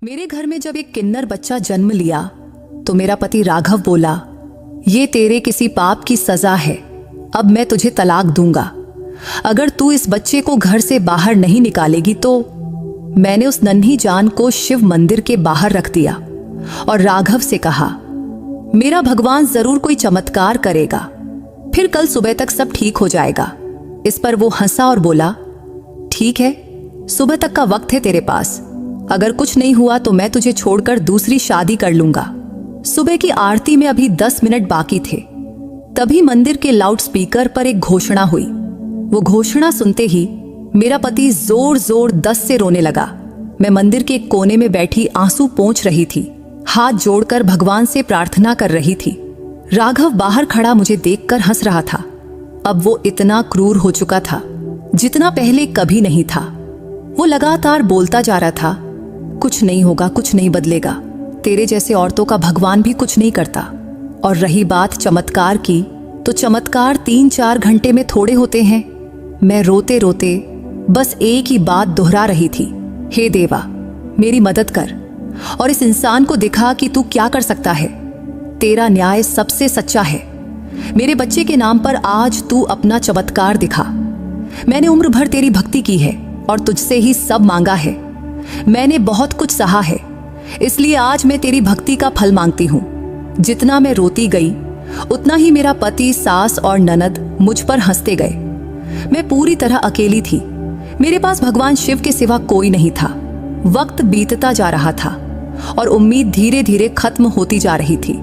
मेरे घर में जब एक किन्नर बच्चा जन्म लिया तो मेरा पति राघव बोला, ये तेरे किसी पाप की सजा है, अब मैं तुझे तलाक दूंगा। अगर तू इस बच्चे को घर से बाहर नहीं निकालेगी तो। मैंने उस नन्ही जान को शिव मंदिर के बाहर रख दिया और राघव से कहा, मेरा भगवान जरूर कोई चमत्कार करेगा, फिर कल सुबह तक सब ठीक हो जाएगा। इस पर वो हंसा और बोला, ठीक है, सुबह तक का वक्त है तेरे पास, अगर कुछ नहीं हुआ तो मैं तुझे छोड़कर दूसरी शादी कर लूंगा। सुबह की आरती में अभी 10 मिनट बाकी थे, तभी मंदिर के लाउडस्पीकर पर एक घोषणा हुई। वो घोषणा सुनते ही मेरा पति जोर जोर 10 से रोने लगा। मैं मंदिर के एक कोने में बैठी आंसू पोंछ रही थी, हाथ जोड़कर भगवान से प्रार्थना कर रही थी। राघव बाहर खड़ा मुझे देखकर हंस रहा था। अब वो इतना क्रूर हो चुका था जितना पहले कभी नहीं था। वो लगातार बोलता जा रहा था, कुछ नहीं होगा, कुछ नहीं बदलेगा, तेरे जैसे औरतों का भगवान भी कुछ नहीं करता। और रही बात चमत्कार की, तो चमत्कार 3-4 घंटे में थोड़े होते हैं। मैं रोते रोते बस एक ही बात दोहरा रही थी, हे देवा, मेरी मदद कर और इस इंसान को दिखा कि तू क्या कर सकता है। तेरा न्याय सबसे सच्चा है। मेरे बच्चे के नाम पर आज तू अपना चमत्कार दिखा। मैंने उम्र भर तेरी भक्ति की है और तुझसे ही सब मांगा है। मैंने बहुत कुछ सहा है, इसलिए आज मैं तेरी भक्ति का फल मांगती हूँ। जितना मैं रोती गई उतना ही मेरा पति, सास और ननद मुझ पर हंसते गए। मैं पूरी तरह अकेली थी। मेरे पास भगवान शिव के सिवा कोई नहीं था। वक्त बीतता जा रहा था और उम्मीद धीरे धीरे खत्म होती जा रही थी।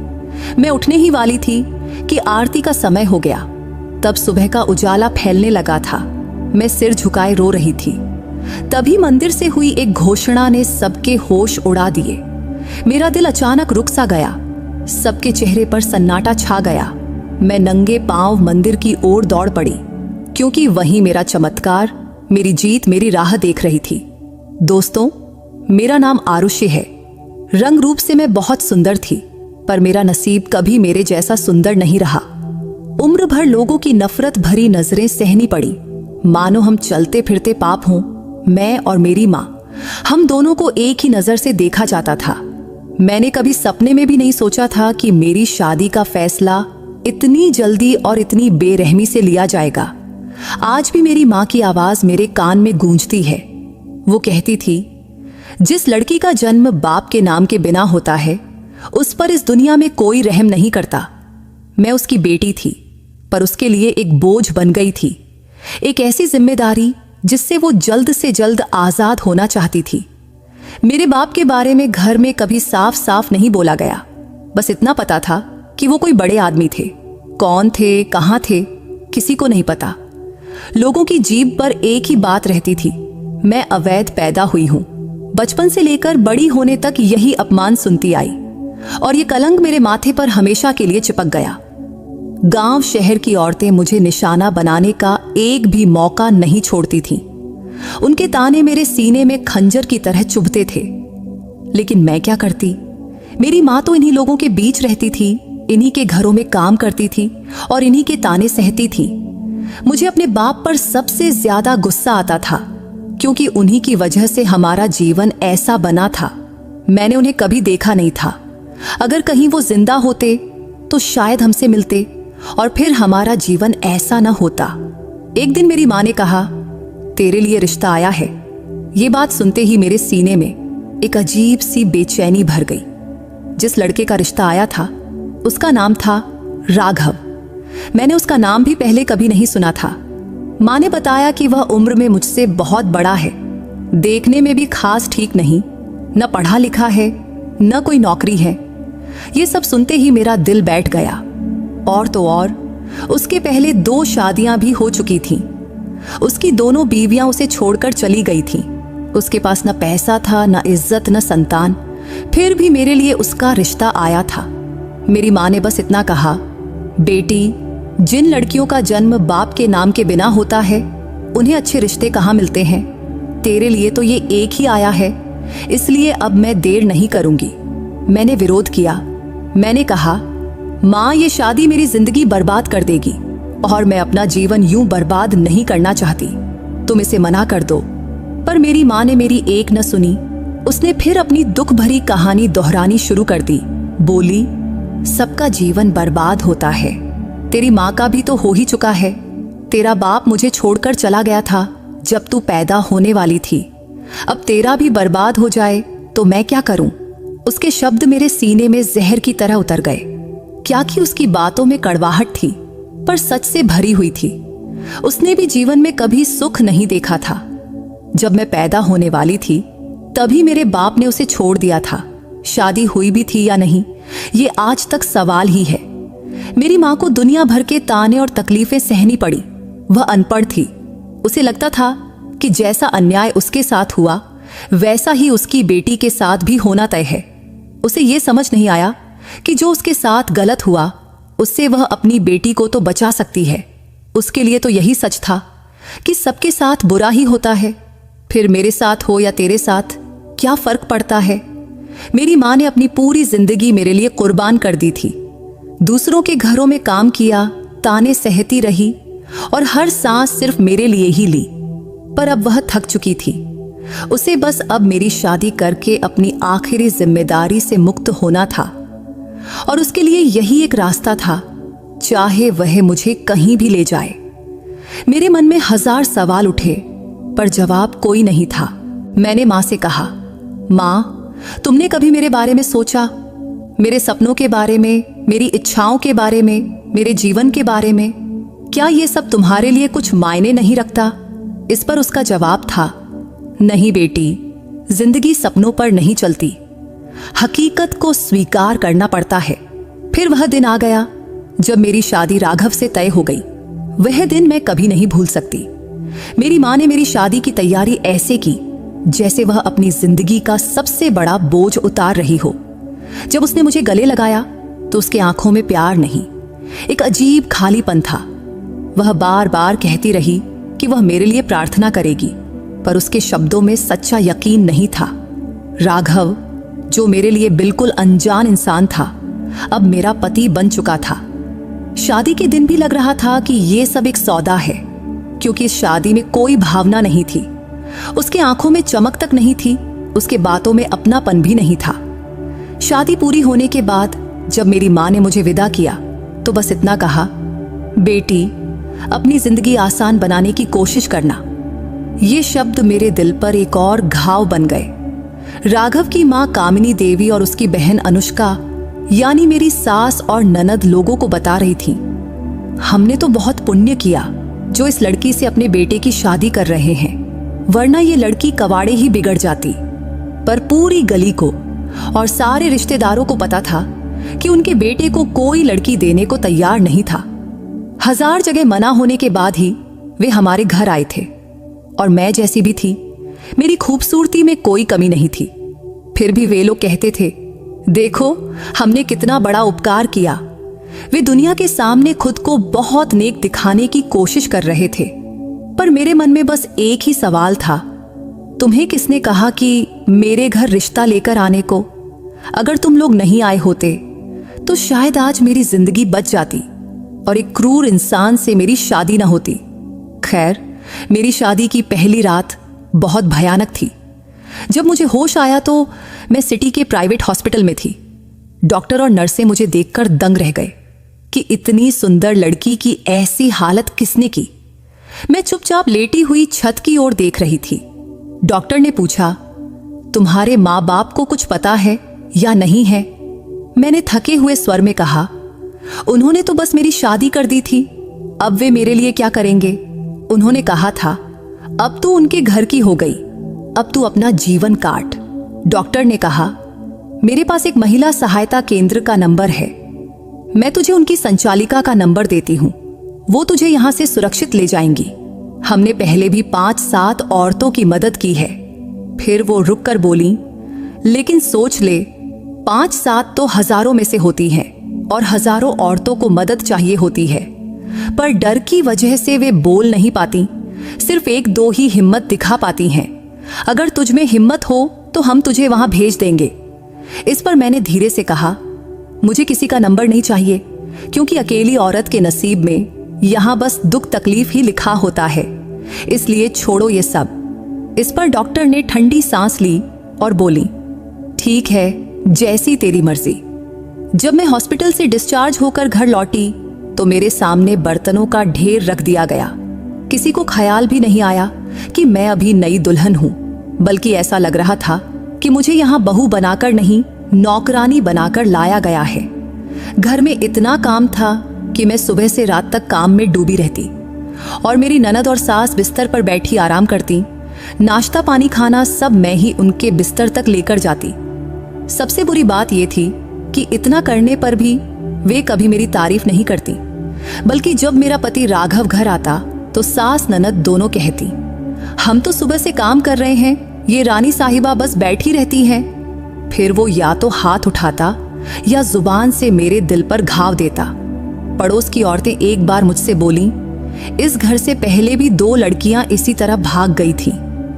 मैं उठने ही वाली थी कि आरती का समय हो गया। तब सुबह का उजाला फैलने लगा था। मैं सिर झुकाए रो रही थी। तभी मंदिर से हुई एक घोषणा ने सबके होश उड़ा दिए। मेरा दिल अचानक रुक सा गया। सबके चेहरे पर सन्नाटा छा गया। मैं नंगे पांव मंदिर की ओर दौड़ पड़ी, क्योंकि वहीं मेरा चमत्कार, मेरी जीत, मेरी राह देख रही थी। दोस्तों, मेरा नाम आरुषि है। रंग रूप से मैं बहुत सुंदर थी, पर मेरा नसीब कभी मेरे जैसा सुंदर नहीं रहा। उम्र भर लोगों की नफरत भरी नजरें सहनी पड़ी, मानो हम चलते फिरते पाप हों। मैं और मेरी माँ, हम दोनों को एक ही नजर से देखा जाता था। मैंने कभी सपने में भी नहीं सोचा था कि मेरी शादी का फैसला इतनी जल्दी और इतनी बेरहमी से लिया जाएगा। आज भी मेरी माँ की आवाज मेरे कान में गूंजती है। वो कहती थी, जिस लड़की का जन्म बाप के नाम के बिना होता है, उस पर इस दुनिया में कोई रहम नहीं करता। मैं उसकी बेटी थी, पर उसके लिए एक बोझ बन गई थी, एक ऐसी जिम्मेदारी जिससे वो जल्द से जल्द आजाद होना चाहती थी। मेरे बाप के बारे में घर में कभी साफ साफ नहीं बोला गया। बस इतना पता था कि वो कोई बड़े आदमी थे। कौन थे, कहाँ थे, किसी को नहीं पता। लोगों की जीभ पर एक ही बात रहती थी, मैं अवैध पैदा हुई हूं। बचपन से लेकर बड़ी होने तक यही अपमान सुनती आई और ये कलंक मेरे माथे पर हमेशा के लिए चिपक गया। गांव शहर की औरतें मुझे निशाना बनाने का एक भी मौका नहीं छोड़ती थीं। उनके ताने मेरे सीने में खंजर की तरह चुभते थे। लेकिन मैं क्या करती? मेरी माँ तो इन्हीं लोगों के बीच रहती थी, इन्हीं के घरों में काम करती थी और इन्हीं के ताने सहती थी। मुझे अपने बाप पर सबसे ज्यादा गुस्सा आता था, क्योंकि उन्हीं की वजह से हमारा जीवन ऐसा बना था। मैंने उन्हें कभी देखा नहीं था। अगर कहीं वो जिंदा होते तो शायद हमसे मिलते और फिर हमारा जीवन ऐसा न होता। एक दिन मेरी माँ ने कहा, तेरे लिए रिश्ता आया है। ये बात सुनते ही मेरे सीने में एक अजीब सी बेचैनी भर गई। जिस लड़के का रिश्ता आया था उसका नाम था राघव। मैंने उसका नाम भी पहले कभी नहीं सुना था। माँ ने बताया कि वह उम्र में मुझसे बहुत बड़ा है, देखने में भी खास ठीक नहीं, न पढ़ा लिखा है न कोई नौकरी है। ये सब सुनते ही मेरा दिल बैठ गया। और तो और उसके पहले 2 शादियां भी हो चुकी थीं। उसकी दोनों बीवियां उसे छोड़कर चली गई थीं। उसके पास न पैसा था, न इज्जत, न संतान, फिर भी मेरे लिए उसका रिश्ता आया था। मेरी माँ ने बस इतना कहा, बेटी, जिन लड़कियों का जन्म बाप के नाम के बिना होता है उन्हें अच्छे रिश्ते कहाँ मिलते हैं। तेरे लिए तो ये एक ही आया है, इसलिए अब मैं देर नहीं करूंगी। मैंने विरोध किया। मैंने कहा, माँ, ये शादी मेरी जिंदगी बर्बाद कर देगी और मैं अपना जीवन यूं बर्बाद नहीं करना चाहती। तुम इसे मना कर दो। पर मेरी माँ ने मेरी एक न सुनी। उसने फिर अपनी दुख भरी कहानी दोहरानी शुरू कर दी। बोली, सबका जीवन बर्बाद होता है, तेरी माँ का भी तो हो ही चुका है। तेरा बाप मुझे छोड़कर चला गया था जब तू पैदा होने वाली थी। अब तेरा भी बर्बाद हो जाए तो मैं क्या करूं? उसके शब्द मेरे सीने में जहर की तरह उतर गए। क्या कि उसकी बातों में कड़वाहट थी, पर सच से भरी हुई थी। उसने भी जीवन में कभी सुख नहीं देखा था। जब मैं पैदा होने वाली थी तभी मेरे बाप ने उसे छोड़ दिया था। शादी हुई भी थी या नहीं, ये आज तक सवाल ही है। मेरी माँ को दुनिया भर के ताने और तकलीफें सहनी पड़ी। वह अनपढ़ थी। उसे लगता था कि जैसा अन्याय उसके साथ हुआ वैसा ही उसकी बेटी के साथ भी होना तय है। उसे ये समझ नहीं आया कि जो उसके साथ गलत हुआ उससे वह अपनी बेटी को तो बचा सकती है। उसके लिए तो यही सच था कि सबके साथ बुरा ही होता है, फिर मेरे साथ हो या तेरे साथ क्या फर्क पड़ता है। मेरी माँ ने अपनी पूरी जिंदगी मेरे लिए कुर्बान कर दी थी। दूसरों के घरों में काम किया, ताने सहती रही और हर सांस सिर्फ मेरे लिए ही ली। पर अब वह थक चुकी थी। उसे बस अब मेरी शादी करके अपनी आखिरी जिम्मेदारी से मुक्त होना था और उसके लिए यही एक रास्ता था, चाहे वह मुझे कहीं भी ले जाए। मेरे मन में 1000 सवाल उठे पर जवाब कोई नहीं था। मैंने माँ से कहा, माँ, तुमने कभी मेरे बारे में सोचा? मेरे सपनों के बारे में, मेरी इच्छाओं के बारे में, मेरे जीवन के बारे में? क्या ये सब तुम्हारे लिए कुछ मायने नहीं रखता? इस पर उसका जवाब था, नहीं बेटी, जिंदगी सपनों पर नहीं चलती, हकीकत को स्वीकार करना पड़ता है। फिर वह दिन आ गया जब मेरी शादी राघव से तय हो गई। वह दिन मैं कभी नहीं भूल सकती। मेरी माँ ने मेरी शादी की तैयारी ऐसे की जैसे वह अपनी जिंदगी का सबसे बड़ा बोझ उतार रही हो। जब उसने मुझे गले लगाया तो उसके आंखों में प्यार नहीं, एक अजीब खालीपन था। वह बार बार कहती रही कि वह मेरे लिए प्रार्थना करेगी, पर उसके शब्दों में सच्चा यकीन नहीं था। राघव, जो मेरे लिए बिल्कुल अनजान इंसान था, अब मेरा पति बन चुका था। शादी के दिन भी लग रहा था कि ये सब एक सौदा है, क्योंकि इस शादी में कोई भावना नहीं थी। उसके आंखों में चमक तक नहीं थी, उसके बातों में अपनापन भी नहीं था। शादी पूरी होने के बाद जब मेरी माँ ने मुझे विदा किया तो बस इतना कहा, बेटी, अपनी जिंदगी आसान बनाने की कोशिश करना। ये शब्द मेरे दिल पर एक और घाव बन गए। राघव की माँ कामिनी देवी और उसकी बहन अनुष्का, यानी मेरी सास और ननद, लोगों को बता रही थी, हमने तो बहुत पुण्य किया जो इस लड़की से अपने बेटे की शादी कर रहे हैं, वरना ये लड़की कवाड़े ही बिगड़ जाती। पर पूरी गली को और सारे रिश्तेदारों को पता था कि उनके बेटे को कोई लड़की देने को तैयार नहीं था। 1000 जगह मना होने के बाद ही वे हमारे घर आए थे और मैं जैसी भी थी, मेरी खूबसूरती में कोई कमी नहीं थी। फिर भी वे लोग कहते थे, देखो हमने कितना बड़ा उपकार किया। वे दुनिया के सामने खुद को बहुत नेक दिखाने की कोशिश कर रहे थे। पर मेरे मन में बस एक ही सवाल था, तुम्हें किसने कहा कि मेरे घर रिश्ता लेकर आने को? अगर तुम लोग नहीं आए होते तो शायद आज मेरी जिंदगी बच जाती और एक क्रूर इंसान से मेरी शादी न होती। खैर, मेरी शादी की पहली रात बहुत भयानक थी। जब मुझे होश आया तो मैं सिटी के प्राइवेट हॉस्पिटल में थी। डॉक्टर और नर्सें मुझे देखकर दंग रह गए कि इतनी सुंदर लड़की की ऐसी हालत किसने की। मैं चुपचाप लेटी हुई छत की ओर देख रही थी। डॉक्टर ने पूछा, तुम्हारे माँ बाप को कुछ पता है या नहीं है? मैंने थके हुए स्वर में कहा, उन्होंने तो बस मेरी शादी कर दी थी, अब वे मेरे लिए क्या करेंगे? उन्होंने कहा था, अब तू उनके घर की हो गई, अब तू अपना जीवन काट। डॉक्टर ने कहा, मेरे पास एक महिला सहायता केंद्र का नंबर है, मैं तुझे उनकी संचालिका का नंबर देती हूँ, वो तुझे यहाँ से सुरक्षित ले जाएंगी। हमने पहले भी 5-7 औरतों की मदद की है। फिर वो रुक कर बोली, लेकिन सोच ले, 5-7 तो हजारों में से होती हैं और हजारों औरतों को मदद चाहिए होती है, पर डर की वजह से वे बोल नहीं पाती, सिर्फ 1-2 ही हिम्मत दिखा पाती हैं। अगर तुझ में हिम्मत हो तो हम तुझे वहां भेज देंगे। इस पर मैंने धीरे से कहा, मुझे किसी का नंबर नहीं चाहिए, क्योंकि अकेली औरत के नसीब में यहाँ बस दुख तकलीफ ही लिखा होता है, इसलिए छोड़ो ये सब। इस पर डॉक्टर ने ठंडी सांस ली और बोली, ठीक है, जैसी तेरी मर्जी। जब मैं हॉस्पिटल से डिस्चार्ज होकर घर लौटी तो मेरे सामने बर्तनों का ढेर रख दिया गया। किसी को ख्याल भी नहीं आया कि मैं अभी नई दुल्हन हूं, बल्कि ऐसा लग रहा था कि मुझे यहाँ बहू बनाकर नहीं, नौकरानी बनाकर लाया गया है। घर में इतना काम था कि मैं सुबह से रात तक काम में डूबी रहती और मेरी ननद और सास बिस्तर पर बैठी आराम करती। नाश्ता पानी खाना सब मैं ही उनके बिस्तर तक लेकर जाती। सबसे बुरी बात यह थी कि इतना करने पर भी वे कभी मेरी तारीफ नहीं करती, बल्कि जब मेरा पति राघव घर आता तो सास ननद दोनों कहती, हम तो सुबह से काम कर रहे हैं, ये रानी साहिबा बस बैठी रहती हैं। फिर वो या तो हाथ उठाता या जुबान से मेरे दिल पर घाव देता। पड़ोस की औरतें एक बार मुझसे बोली, इस घर से पहले भी 2 लड़कियां इसी तरह भाग गई थी,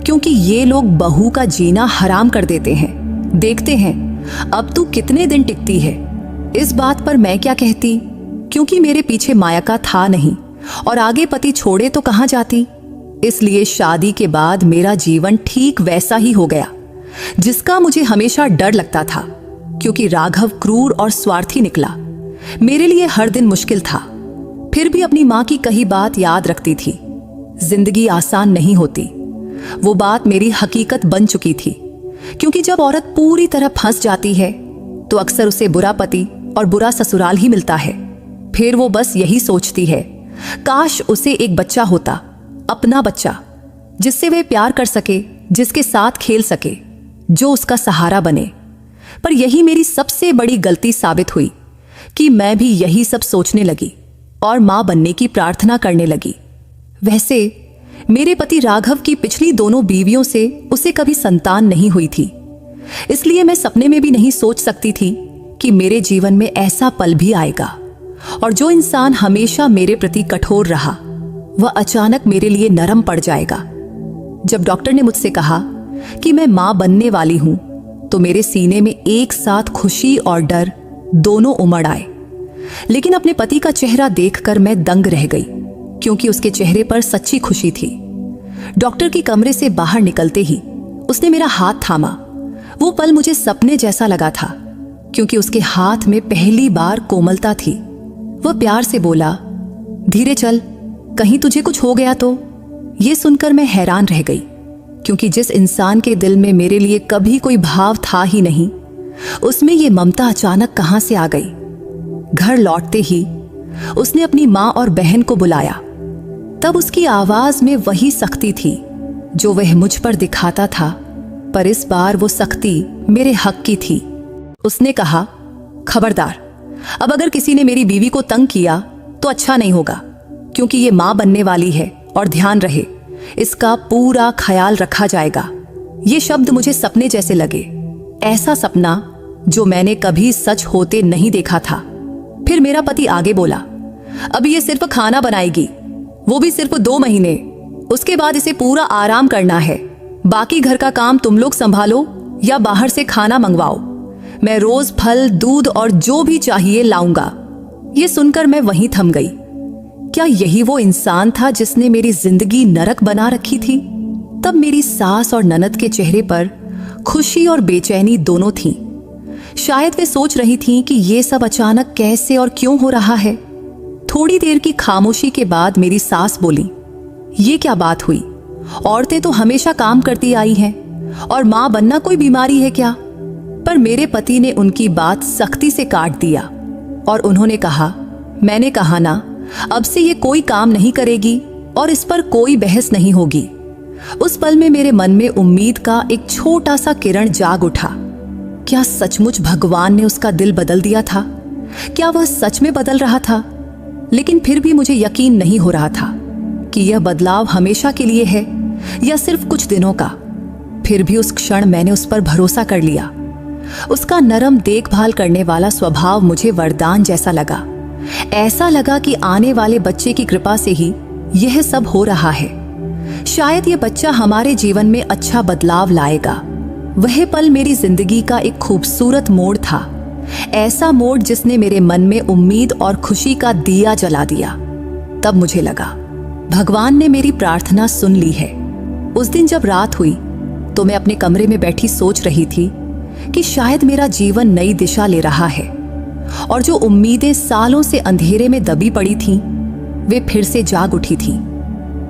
क्योंकि ये लोग बहू का जीना हराम कर देते हैं। देखते हैं अब तू कितने दिन टिकती है। इस बात पर मैं क्या कहती, क्योंकि मेरे पीछे मायका था नहीं और आगे पति छोड़े तो कहां जाती। इसलिए शादी के बाद मेरा जीवन ठीक वैसा ही हो गया जिसका मुझे हमेशा डर लगता था, क्योंकि राघव क्रूर और स्वार्थी निकला। मेरे लिए हर दिन मुश्किल था, फिर भी अपनी मां की कही बात याद रखती थी। जिंदगी आसान नहीं होती, वो बात मेरी हकीकत बन चुकी थी, क्योंकि जब औरत पूरी तरह फंस जाती है तो अक्सर उसे बुरा पति और बुरा ससुराल ही मिलता है। फिर वो बस यही सोचती है, काश उसे एक बच्चा होता, अपना बच्चा, जिससे वह प्यार कर सके, जिसके साथ खेल सके, जो उसका सहारा बने। पर यही मेरी सबसे बड़ी गलती साबित हुई कि मैं भी यही सब सोचने लगी और मां बनने की प्रार्थना करने लगी। वैसे मेरे पति राघव की पिछली 2 बीवियों से उसे कभी संतान नहीं हुई थी, इसलिए मैं सपने में भी नहीं सोच सकती थी कि मेरे जीवन में ऐसा पल भी आएगा और जो इंसान हमेशा मेरे प्रति कठोर रहा वह अचानक मेरे लिए नरम पड़ जाएगा। जब डॉक्टर ने मुझसे कहा कि मैं मां बनने वाली हूं तो मेरे सीने में एक साथ खुशी और डर दोनों उमड़ आए। लेकिन अपने पति का चेहरा देखकर मैं दंग रह गई, क्योंकि उसके चेहरे पर सच्ची खुशी थी। डॉक्टर के कमरे से बाहर निकलते ही उसने मेरा हाथ थामा। वो पल मुझे सपने जैसा लगा था, क्योंकि उसके हाथ में पहली बार कोमलता थी। वह प्यार से बोला, धीरे चल, कहीं तुझे कुछ हो गया तो। ये सुनकर मैं हैरान रह गई, क्योंकि जिस इंसान के दिल में मेरे लिए कभी कोई भाव था ही नहीं, उसमें ये ममता अचानक कहां से आ गई। घर लौटते ही उसने अपनी मां और बहन को बुलाया। तब उसकी आवाज में वही सख्ती थी जो वह मुझ पर दिखाता था, पर इस बार वो सख्ती मेरे हक की थी। उसने कहा, खबरदार, अब अगर किसी ने मेरी बीवी को तंग किया तो अच्छा नहीं होगा, क्योंकि ये मां बनने वाली है और ध्यान रहे, इसका पूरा ख्याल रखा जाएगा। ये शब्द मुझे सपने जैसे लगे, ऐसा सपना जो मैंने कभी सच होते नहीं देखा था। फिर मेरा पति आगे बोला, अब ये सिर्फ खाना बनाएगी, वो भी सिर्फ 2 महीने, उसके बाद इसे पूरा आराम करना है। बाकी घर का काम तुम लोग संभालो या बाहर से खाना मंगवाओ। मैं रोज फल, दूध और जो भी चाहिए लाऊंगा। ये सुनकर मैं वहीं थम गई। क्या यही वो इंसान था जिसने मेरी जिंदगी नरक बना रखी थी? तब मेरी सास और ननद के चेहरे पर खुशी और बेचैनी दोनों थीं। शायद वे सोच रही थीं कि ये सब अचानक कैसे और क्यों हो रहा है। थोड़ी देर की खामोशी के बाद मेरी सास बोली, ये क्या बात हुई? औरतें तो हमेशा काम करती आई हैं, और मां बनना कोई बीमारी है क्या? पर मेरे पति ने उनकी बात सख्ती से काट दिया और उन्होंने कहा, मैंने कहा ना, अब से ये कोई काम नहीं करेगी और इस पर कोई बहस नहीं होगी। उस पल में मेरे मन में उम्मीद का एक छोटा सा किरण जाग उठा। क्या सचमुच भगवान ने उसका दिल बदल दिया था? क्या वह सच में बदल रहा था? लेकिन फिर भी मुझे यकीन नहीं हो रहा था कि यह बदलाव हमेशा के लिए है या सिर्फ कुछ दिनों का। फिर भी उस क्षण मैंने उस पर भरोसा कर लिया। उसका नरम देखभाल करने वाला स्वभाव मुझे वरदान जैसा लगा। ऐसा लगा कि आने वाले बच्चे की कृपा से ही यह सब हो रहा है। शायद यह बच्चा हमारे जीवन में अच्छा बदलाव लाएगा। वह पल मेरी जिंदगी का एक खूबसूरत मोड़ था, ऐसा मोड़ जिसने मेरे मन में उम्मीद और खुशी का दिया जला दिया। तब मुझे लगा, भगवान ने मेरी प्रार्थना सुन ली है। उस दिन जब रात हुई तो मैं अपने कमरे में बैठी सोच रही थी कि शायद मेरा जीवन नई दिशा ले रहा है और जो उम्मीदें सालों से अंधेरे में दबी पड़ी थीं, वे फिर से जाग उठी थीं।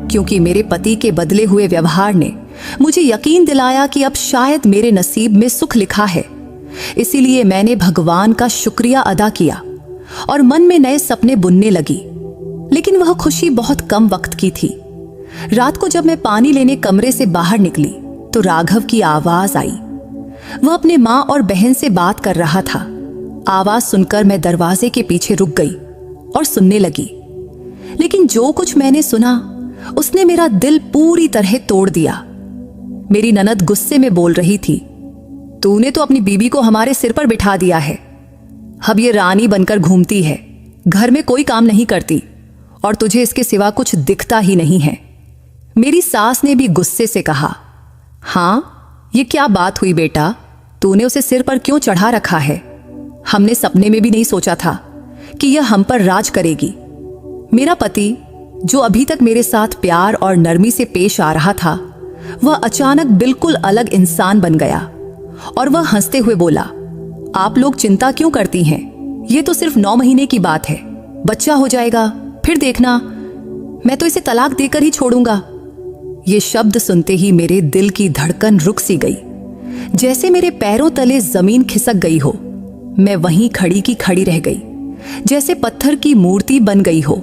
क्योंकि मेरे पति के बदले हुए व्यवहार ने मुझे यकीन दिलाया कि अब शायद मेरे नसीब में सुख लिखा है। इसीलिए मैंने भगवान का शुक्रिया अदा किया और मन में नए सपने बुनने लगी। लेकिन वह खुशी बहुत कम वक्त की थी। रात को जब मैं पानी लेने कमरे से बाहर निकली तो राघव की आवाज आई। वह अपने माँ और बहन से बात कर रहा था। आवाज सुनकर मैं दरवाजे के पीछे रुक गई और सुनने लगी। लेकिन जो कुछ मैंने सुना उसने मेरा दिल पूरी तरह तोड़ दिया। मेरी ननद गुस्से में बोल रही थी, तूने तो अपनी बीबी को हमारे सिर पर बिठा दिया है। अब ये रानी बनकर घूमती है, घर में कोई काम नहीं करती और तुझे इसके सिवा कुछ दिखता ही नहीं है। मेरी सास ने भी गुस्से से कहा, हाँ ये क्या बात हुई बेटा, तूने उसे सिर पर क्यों चढ़ा रखा है? हमने सपने में भी नहीं सोचा था कि यह हम पर राज करेगी। मेरा पति, जो अभी तक मेरे साथ प्यार और नरमी से पेश आ रहा था, वह अचानक बिल्कुल अलग इंसान बन गया और वह हंसते हुए बोला, आप लोग चिंता क्यों करती हैं? ये तो सिर्फ 9 महीने की बात है, बच्चा हो जाएगा, फिर देखना, मैं तो इसे तलाक देकर ही छोड़ूंगा। ये शब्द सुनते ही मेरे दिल की धड़कन रुक सी गई, जैसे मेरे पैरों तले जमीन खिसक गई हो। मैं वहीं खड़ी की खड़ी रह गई, जैसे पत्थर की मूर्ति बन गई हो।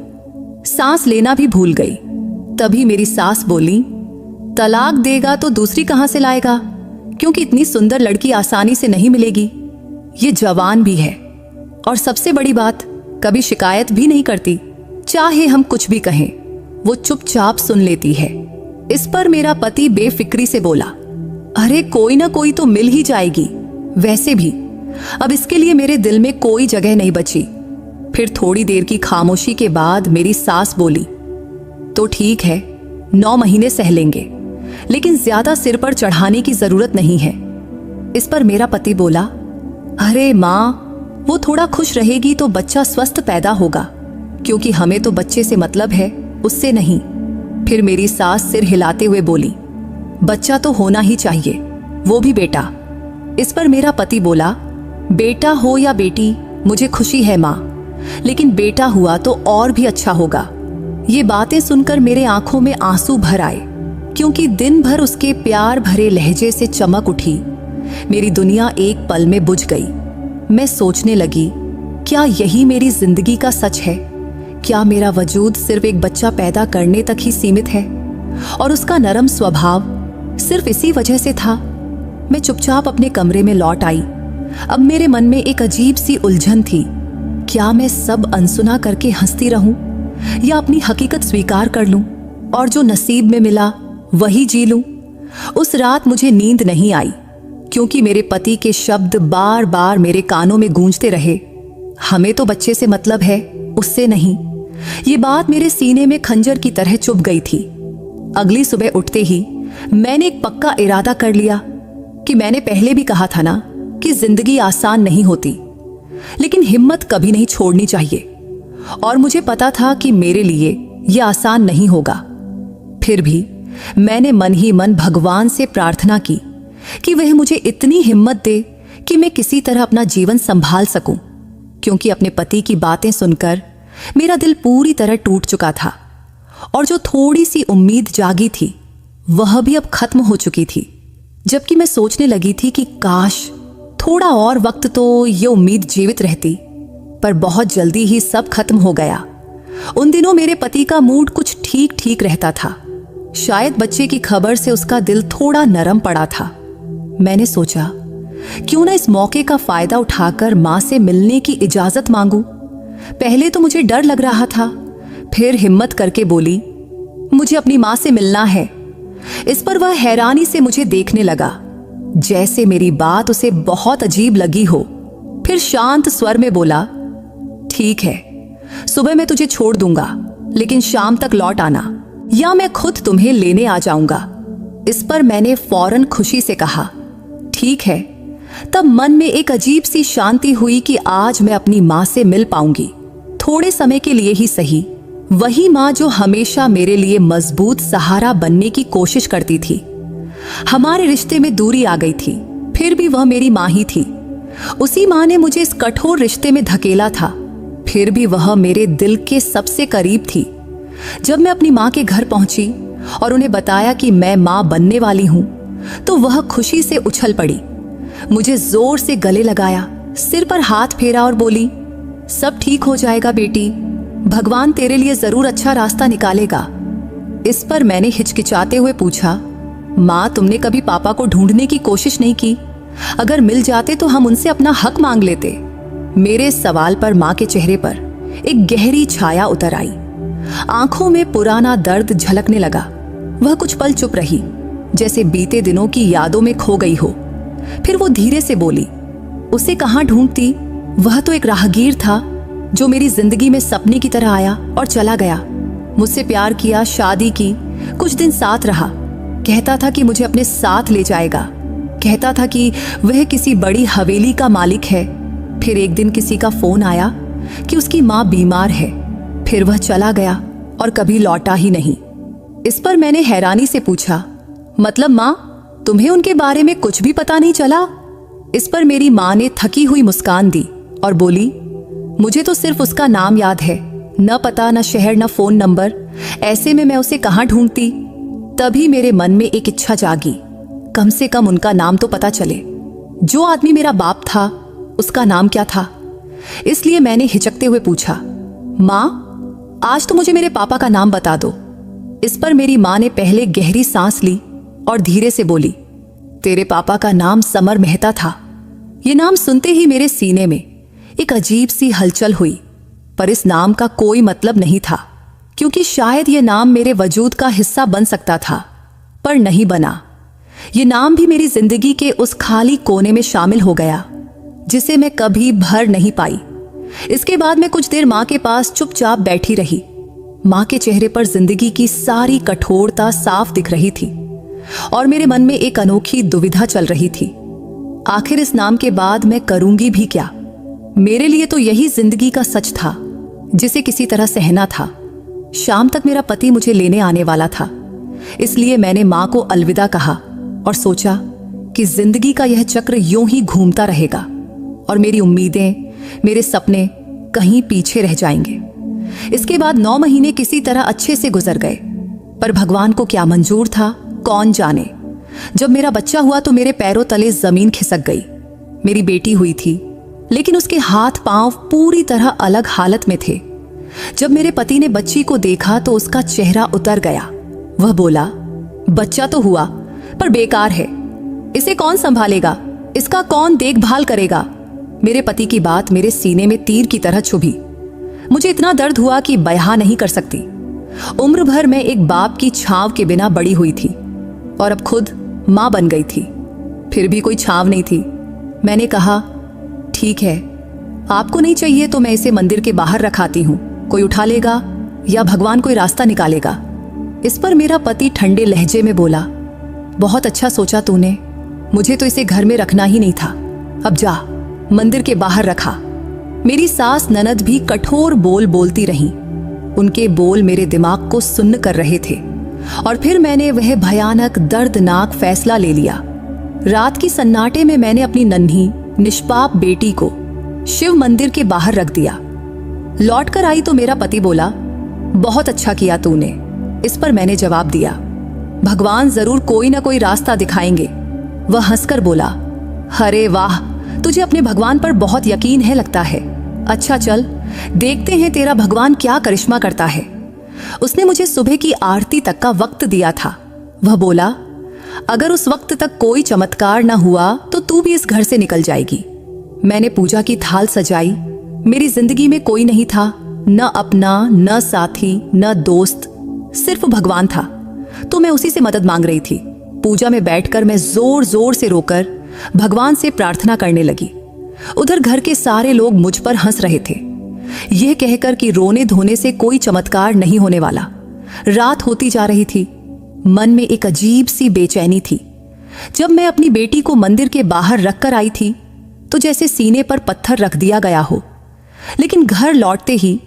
सांस लेना भी भूल गई। तभी मेरी सास बोली, तलाक देगा तो दूसरी कहां से लाएगा, क्योंकि इतनी सुंदर लड़की आसानी से नहीं मिलेगी। ये जवान भी है और सबसे बड़ी बात, कभी शिकायत भी नहीं करती। चाहे हम कुछ भी कहें, वो चुपचाप सुन लेती है। इस पर मेरा पति बेफिक्री से बोला, अरे कोई ना कोई तो मिल ही जाएगी। वैसे भी अब इसके लिए मेरे दिल में कोई जगह नहीं बची। फिर थोड़ी देर की खामोशी के बाद मेरी सास बोली, तो ठीक है, 9 महीने सह लेंगे, लेकिन ज्यादा सिर पर चढ़ाने की जरूरत नहीं है। इस पर मेरा पति बोला, अरे माँ, वो थोड़ा खुश रहेगी तो बच्चा स्वस्थ पैदा होगा, क्योंकि हमें तो बच्चे से मतलब है, उससे नहीं। फिर मेरी सास सिर हिलाते हुए बोली, बच्चा तो होना ही चाहिए, वो भी बेटा। इस पर मेरा पति बोला, बेटा हो या बेटी, मुझे खुशी है माँ, लेकिन बेटा हुआ तो और भी अच्छा होगा। ये बातें सुनकर मेरे आंखों में आंसू भर आए, क्योंकि दिन भर उसके प्यार भरे लहजे से चमक उठी। मेरी दुनिया एक पल में बुझ गई। मैं सोचने लगी, क्या यही मेरी जिंदगी का सच है? क्या मेरा वजूद सिर्फ एक बच्चा पैदा करने तक ही सीमित है और उसका नरम स्वभाव सिर्फ इसी वजह से था? मैं चुपचाप अपने कमरे में लौट आई। अब मेरे मन में एक अजीब सी उलझन थी। क्या मैं सब अनसुना करके हंसती रहूं या अपनी हकीकत स्वीकार कर लूं और जो नसीब में मिला वही जी लूं? उस रात मुझे नींद नहीं आई, क्योंकि मेरे पति के शब्द बार बार मेरे कानों में गूंजते रहे, हमें तो बच्चे से मतलब है, उससे नहीं। ये बात मेरे सीने में खंजर की तरह चुभ गई थी। अगली सुबह उठते ही मैंने एक पक्का इरादा कर लिया कि मैंने पहले भी कहा था ना कि जिंदगी आसान नहीं होती, लेकिन हिम्मत कभी नहीं छोड़नी चाहिए। और मुझे पता था कि मेरे लिए यह आसान नहीं होगा। फिर भी मैंने मन ही मन भगवान से प्रार्थना की कि वह मुझे इतनी हिम्मत दे कि मैं किसी तरह अपना जीवन संभाल सकूं, क्योंकि अपने पति की बातें सुनकर मेरा दिल पूरी तरह टूट चुका था और जो थोड़ी सी उम्मीद जागी थी वह भी अब खत्म हो चुकी थी। जबकि मैं सोचने लगी थी कि काश थोड़ा और वक्त तो ये उम्मीद जीवित रहती, पर बहुत जल्दी ही सब खत्म हो गया। उन दिनों मेरे पति का मूड कुछ ठीक ठीक रहता था। शायद बच्चे की खबर से उसका दिल थोड़ा नरम पड़ा था। मैंने सोचा, क्यों ना इस मौके का फायदा उठाकर मां से मिलने की इजाजत मांगूं। पहले तो मुझे डर लग रहा था, फिर हिम्मत करके बोली, मुझे अपनी मां से मिलना है। इस पर वह हैरानी से मुझे देखने लगा, जैसे मेरी बात उसे बहुत अजीब लगी हो। फिर शांत स्वर में बोला, ठीक है, सुबह मैं तुझे छोड़ दूंगा, लेकिन शाम तक लौट आना, या मैं खुद तुम्हें लेने आ जाऊंगा। इस पर मैंने फौरन खुशी से कहा, ठीक है। तब मन में एक अजीब सी शांति हुई कि आज मैं अपनी मां से मिल पाऊंगी, थोड़े समय के लिए ही सही। वही मां जो हमेशा मेरे लिए मजबूत सहारा बनने की कोशिश करती थी। हमारे रिश्ते में दूरी आ गई थी, फिर भी वह मेरी माँ ही थी। उसी माँ ने मुझे इस कठोर रिश्ते में धकेला था, फिर भी वह मेरे दिल के सबसे करीब थी। जब मैं अपनी माँ के घर पहुंची और उन्हें बताया कि मैं माँ बनने वाली हूं, तो वह खुशी से उछल पड़ी, मुझे जोर से गले लगाया, सिर पर हाथ फेरा और बोली, सब ठीक हो जाएगा बेटी, भगवान तेरे लिए जरूर अच्छा रास्ता निकालेगा। इस पर मैंने हिचकिचाते हुए पूछा, माँ तुमने कभी पापा को ढूंढने की कोशिश नहीं की? अगर मिल जाते तो हम उनसे अपना हक मांग लेते। मेरे सवाल पर माँ के चेहरे पर एक गहरी छाया उतर आई, आंखों में पुराना दर्द झलकने लगा। वह कुछ पल चुप रही, जैसे बीते दिनों की यादों में खो गई हो। फिर वो धीरे से बोली, उसे कहाँ ढूंढती, वह तो एक राहगीर था जो मेरी जिंदगी में सपने की तरह आया और चला गया। मुझसे प्यार किया, शादी की, कुछ दिन साथ रहा, कहता था कि मुझे अपने साथ ले जाएगा, कहता था कि वह किसी बड़ी हवेली का मालिक है। फिर एक दिन किसी का फोन आया कि उसकी माँ बीमार है, फिर वह चला गया और कभी लौटा ही नहीं। इस पर मैंने हैरानी से पूछा, मतलब माँ तुम्हें उनके बारे में कुछ भी पता नहीं चला? इस पर मेरी माँ ने थकी हुई मुस्कान दी और बोली, मुझे तो सिर्फ उसका नाम याद है, न पता, न शहर, न फोन नंबर। ऐसे में मैं उसे कहाँ ढूंढती? तभी मेरे मन में एक इच्छा जागी, कम से कम उनका नाम तो पता चले। जो आदमी मेरा बाप था उसका नाम क्या था? इसलिए मैंने हिचकते हुए पूछा, माँ आज तो मुझे मेरे पापा का नाम बता दो। इस पर मेरी माँ ने पहले गहरी सांस ली और धीरे से बोली, तेरे पापा का नाम समर मेहता था। ये नाम सुनते ही मेरे सीने में एक अजीब सी हलचल हुई, पर इस नाम का कोई मतलब नहीं था, क्योंकि शायद ये नाम मेरे वजूद का हिस्सा बन सकता था, पर नहीं बना। ये नाम भी मेरी जिंदगी के उस खाली कोने में शामिल हो गया जिसे मैं कभी भर नहीं पाई। इसके बाद मैं कुछ देर माँ के पास चुपचाप बैठी रही। माँ के चेहरे पर जिंदगी की सारी कठोरता साफ दिख रही थी और मेरे मन में एक अनोखी दुविधा चल रही थी, आखिर इस नाम के बाद मैं करूंगी भी क्या? मेरे लिए तो यही जिंदगी का सच था जिसे किसी तरह सहना था। शाम तक मेरा पति मुझे लेने आने वाला था, इसलिए मैंने माँ को अलविदा कहा और सोचा कि जिंदगी का यह चक्र यूं ही घूमता रहेगा और मेरी उम्मीदें, मेरे सपने कहीं पीछे रह जाएंगे। इसके बाद 9 महीने किसी तरह अच्छे से गुजर गए, पर भगवान को क्या मंजूर था कौन जाने। जब मेरा बच्चा हुआ तो मेरे पैरों तले जमीन खिसक गई। मेरी बेटी हुई थी, लेकिन उसके हाथ पांव पूरी तरह अलग हालत में थे। जब मेरे पति ने बच्ची को देखा तो उसका चेहरा उतर गया। वह बोला, बच्चा तो हुआ पर बेकार है, इसे कौन संभालेगा, इसका कौन देखभाल करेगा? मेरे पति की बात मेरे सीने में तीर की तरह चुभी। मुझे इतना दर्द हुआ कि बयां नहीं कर सकती। उम्र भर मैं एक बाप की छांव के बिना बड़ी हुई थी और अब खुद मां बन गई थी, फिर भी कोई छांव नहीं थी। मैंने कहा, ठीक है, आपको नहीं चाहिए तो मैं इसे मंदिर के बाहर रखाती हूं, कोई उठा लेगा या भगवान कोई रास्ता निकालेगा। इस पर मेरा पति ठंडे लहजे में बोला, बहुत अच्छा सोचा तूने, मुझे तो इसे घर में रखना ही नहीं था, अब जा मंदिर के बाहर रखा। मेरी सास ननद भी कठोर बोल बोलती रहीं। उनके बोल मेरे दिमाग को सुन्न कर रहे थे और फिर मैंने वह भयानक दर्दनाक फैसला ले लिया। रात की सन्नाटे में मैंने अपनी नन्ही निष्पाप बेटी को शिव मंदिर के बाहर रख दिया। लौटकर आई तो मेरा पति बोला, बहुत अच्छा किया तूने। इस पर मैंने जवाब दिया, भगवान जरूर कोई ना कोई रास्ता दिखाएंगे। वह हंसकर बोला, अरे वाह, तुझे अपने भगवान पर बहुत यकीन है लगता है। अच्छा चल देखते हैं तेरा भगवान क्या करिश्मा करता है। उसने मुझे सुबह की आरती तक का वक्त दिया था। वह बोला, अगर उस वक्त तक कोई चमत्कार न हुआ तो तू भी इस घर से निकल जाएगी। मैंने पूजा की थाल सजाई। मेरी जिंदगी में कोई नहीं था, न अपना, न साथी, न दोस्त, सिर्फ भगवान था। तो मैं उसी से मदद मांग रही थी। पूजा में बैठकर मैं जोर जोर से रोकर भगवान से प्रार्थना करने लगी। उधर घर के सारे लोग मुझ पर हंस रहे थे, यह कहकर कि रोने धोने से कोई चमत्कार नहीं होने वाला। रात होती जा रही थी, मन में एक अजीब सी बेचैनी थी। जब मैं अपनी बेटी को मंदिर के बाहर रखकर आई थी तो जैसे सीने पर पत्थर रख दिया गया हो। लेकिन घर लौटते ही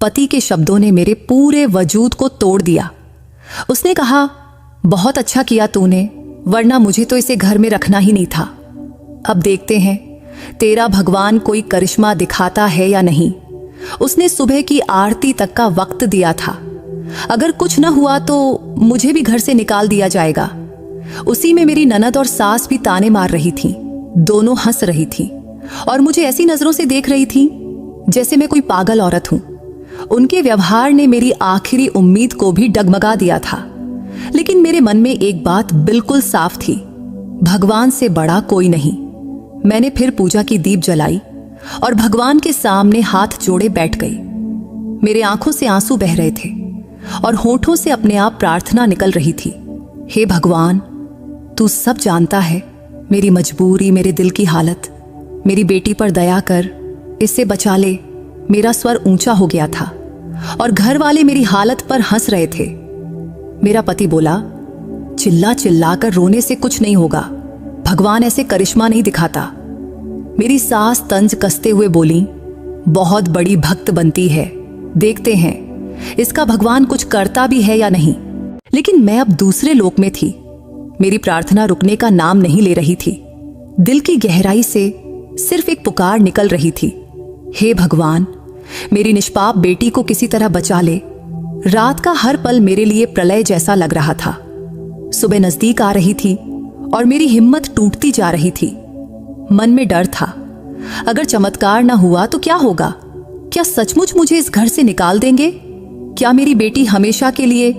पति के शब्दों ने मेरे पूरे वजूद को तोड़ दिया। उसने कहा, बहुत अच्छा किया तूने, वरना मुझे तो इसे घर में रखना ही नहीं था। अब देखते हैं तेरा भगवान कोई करिश्मा दिखाता है या नहीं। उसने सुबह की आरती तक का वक्त दिया था। अगर कुछ न हुआ तो मुझे भी घर से निकाल दिया जाएगा। उसी में मेरी ननद और सास भी ताने मार रही थीं। दोनों हंस रही थीं और मुझे ऐसी नजरों से देख रही थीं जैसे मैं कोई पागल औरत हूं। उनके व्यवहार ने मेरी आखिरी उम्मीद को भी डगमगा दिया था। लेकिन मेरे मन में एक बात बिल्कुल साफ थी, भगवान से बड़ा कोई नहीं। मैंने फिर पूजा की दीप जलाई और भगवान के सामने हाथ जोड़े बैठ गई। मेरे आंखों से आंसू बह रहे थे और होठों से अपने आप प्रार्थना निकल रही थी। हे भगवान, तू सब जानता है, मेरी मजबूरी, मेरे दिल की हालत। मेरी बेटी पर दया कर, इससे बचा ले। मेरा स्वर ऊंचा हो गया था और घर वाले मेरी हालत पर हंस रहे थे। मेरा पति बोला, चिल्ला चिल्ला कर रोने से कुछ नहीं होगा, भगवान ऐसे करिश्मा नहीं दिखाता। मेरी सास तंज कसते हुए बोली, बहुत बड़ी भक्त बनती है, देखते हैं इसका भगवान कुछ करता भी है या नहीं। लेकिन मैं अब दूसरे लोक में थी। मेरी प्रार्थना रुकने का नाम नहीं ले रही थी। दिल की गहराई से सिर्फ एक पुकार निकल रही थी, हे भगवान, मेरी निष्पाप बेटी को किसी तरह बचा ले। रात का हर पल मेरे लिए प्रलय जैसा लग रहा था। सुबह नजदीक आ रही थी और मेरी हिम्मत टूटती जा रही थी। मन में डर था, अगर चमत्कार ना हुआ तो क्या होगा? क्या सचमुच मुझे इस घर से निकाल देंगे? क्या मेरी बेटी हमेशा के लिए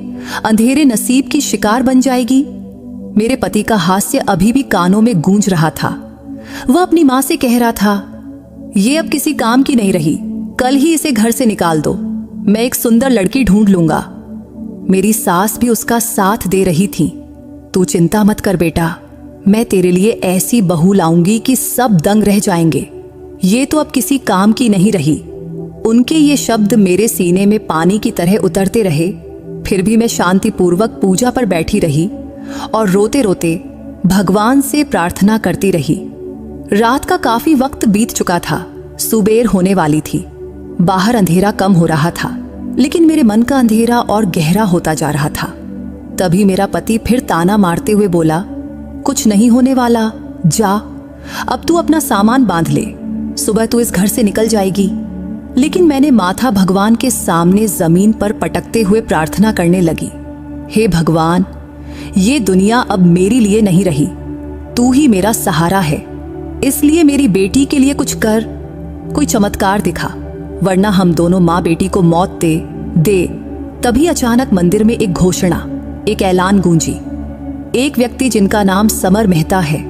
अंधेरे नसीब की शिकार बन जाएगी? मेरे पति का हास्य अभी भी कानों में गूंज रहा था। वह अपनी मां से कह रहा था, ये अब किसी काम की नहीं रही, कल ही इसे घर से निकाल दो, मैं एक सुंदर लड़की ढूंढ लूंगा। मेरी सास भी उसका साथ दे रही थी। तू चिंता मत कर बेटा, मैं तेरे लिए ऐसी बहू लाऊंगी कि सब दंग रह जाएंगे। ये तो अब किसी काम की नहीं रही। उनके ये शब्द मेरे सीने में पानी की तरह उतरते रहे। फिर भी मैं शांतिपूर्वक पूजा पर बैठी रही और रोते रोते भगवान से प्रार्थना करती रही। रात का काफी वक्त बीत चुका था, सुबेर होने वाली थी। बाहर अंधेरा कम हो रहा था, लेकिन मेरे मन का अंधेरा और गहरा होता जा रहा था। तभी मेरा पति फिर ताना मारते हुए बोला, कुछ नहीं होने वाला, जा, अब तू अपना सामान बांध ले, सुबह तू इस घर से निकल जाएगी। लेकिन मैंने माथा भगवान के सामने जमीन पर पटकते हुए प्रार्थना करने लगी, हे भगवान, ये दुनिया अब मेरे लिए नहीं रही, तू ही मेरा सहारा है, इसलिए मेरी बेटी के लिए कुछ कर, कोई चमत्कार दिखा, वरना हम दोनों माँ बेटी को मौत दे। तभी अचानक मंदिर में एक घोषणा, एक ऐलान गूंजी। एक व्यक्ति जिनका नाम समर मेहता है,